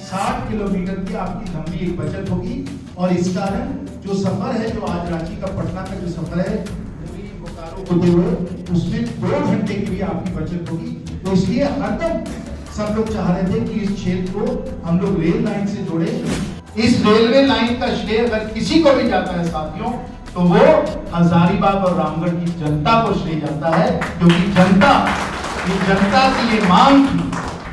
60 kilometre की आपकी लंबी एक बचत होगी। और इस कारण जो सफर है, जो आज रांची का पटना का जो सफर है पूरी बोकारो होते हुए, उसमें 2 घंटे की भी आपकी बचत होगी। तो इसलिए हरदम सब लोग चाह रहे थे कि इस क्षेत्र को हम लोग रेल लाइन से जोड़े। इस रेलवे लाइन का श्रेय अगर किसी को भी जाता है साथियों, तो वो हजारीबाग और रामगढ़ की जनता को श्रेय जाता है, क्योंकि जनता की ये मांग थी,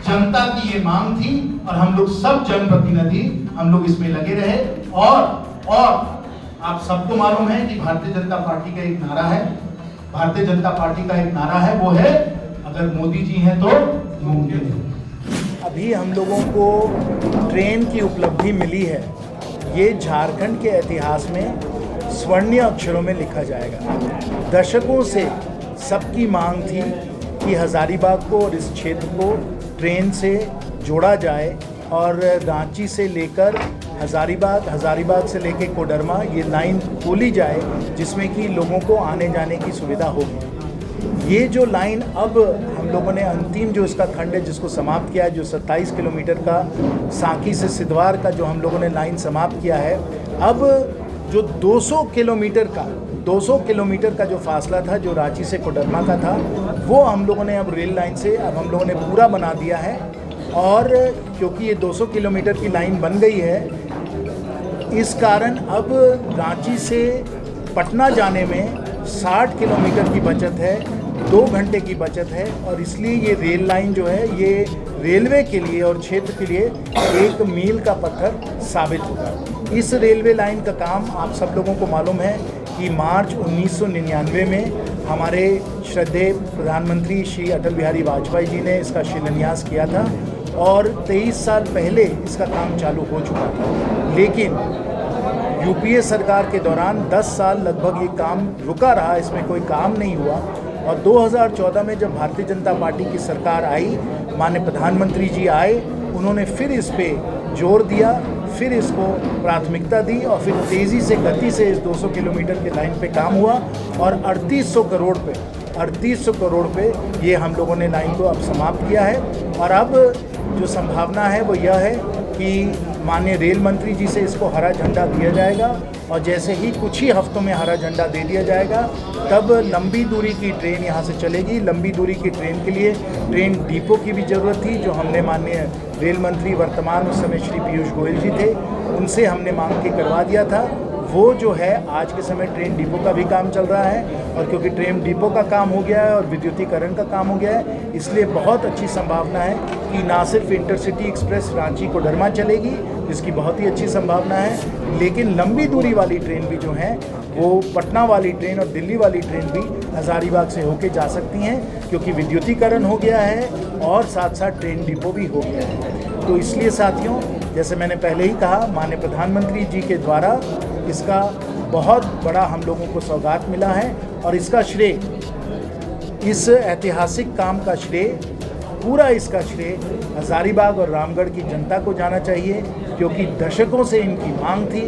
जनता की ये मांग थी। और हम लोग सब जनप्रतिनिधि हम लोग इसमें लगे रहे। और आप सबको मालूम है कि भारतीय जनता पार्टी का एक नारा है, भारतीय जनता पार्टी का एक नारा है, वो है अगर मोदी जी हैं तो मुमकिन है। अभी हम लोगों को ट्रेन की उपलब्धि मिली है, ये झारखंड के इतिहास में स्वर्णीय अक्षरों में लिखा जाएगा। दशकों से सबकी मांग थी कि हजारीबाग को और इस क्षेत्र को ट्रेन से जोड़ा जाए और रांची से लेकर हजारीबाग से लेकर कोडरमा ये लाइन खोली जाए, जिसमें कि लोगों को आने जाने की सुविधा होगी। ये जो लाइन अब हम लोगों ने अंतिम जो इसका खंड है जिसको समाप्त किया है, जो 27 किलोमीटर का सांकी से सिद्धवार का जो हम लोगों ने लाइन समाप्त किया है, अब जो 200 किलोमीटर का जो फासला था जो रांची से कोडरमा का था, वो हम लोगों ने अब रेल लाइन से अब हम लोगों ने पूरा बना दिया है। और क्योंकि ये 200 किलोमीटर की लाइन बन गई है, इस कारण अब रांची से पटना जाने में 60 किलोमीटर की बचत है, 2 घंटे की बचत है। और इसलिए ये रेल लाइन जो है ये रेलवे के लिए और क्षेत्र के लिए एक मील का पत्थर साबित होगा। इस रेलवे लाइन का काम आप सब लोगों को मालूम है कि मार्च 1999 में हमारे श्रद्धेय प्रधानमंत्री श्री अटल बिहारी वाजपेयी जी ने इसका शिलान्यास किया था और 23 साल पहले इसका काम चालू हो चुका था। लेकिन यूपीए सरकार के दौरान 10 साल लगभग ये काम रुका रहा, इसमें कोई काम नहीं हुआ। और 2014 में जब भारतीय जनता पार्टी की सरकार आई, माननीय प्रधानमंत्री जी आए, उन्होंने फिर इस पे जोर दिया, फिर इसको प्राथमिकता दी और फिर तेज़ी से गति से इस 200 किलोमीटर की लाइन पे काम हुआ। और 3800 करोड़ पे ये हम लोगों ने लाइन को अब समाप्त किया है। और अब जो संभावना है वो यह है कि माननीय रेल मंत्री जी से इसको हरा झंडा दिया जाएगा और जैसे ही कुछ ही हफ्तों में हरा झंडा दे दिया जाएगा, तब लंबी दूरी की ट्रेन यहाँ से चलेगी। लंबी दूरी की ट्रेन के लिए ट्रेन डिपो की भी ज़रूरत थी, जो हमने माननीय रेल मंत्री वर्तमान उस समय श्री पीयूष गोयल जी थे, उनसे हमने मांग के करवा दिया था। वो जो है आज के समय ट्रेन डिपो का भी काम चल रहा है। और क्योंकि ट्रेन डिपो का काम हो गया है और विद्युतीकरण का काम हो गया है, इसलिए बहुत अच्छी संभावना है कि ना सिर्फ इंटरसिटी एक्सप्रेस रांची कोडरमा चलेगी, जिसकी बहुत ही अच्छी संभावना है, लेकिन लंबी दूरी वाली ट्रेन भी जो हैं वो पटना वाली ट्रेन और दिल्ली वाली ट्रेन भी हजारीबाग से होके जा सकती हैं, क्योंकि विद्युतीकरण हो गया है और साथ साथ ट्रेन डिपो भी हो गया है। तो इसलिए साथियों, जैसे मैंने पहले ही कहा, माननीय प्रधानमंत्री जी के द्वारा इसका बहुत बड़ा हम लोगों को सौगात मिला है। और इसका श्रेय, इस ऐतिहासिक काम का श्रेय, पूरा इसका श्रेय हजारीबाग और रामगढ़ की जनता को जाना चाहिए, क्योंकि दशकों से इनकी मांग थी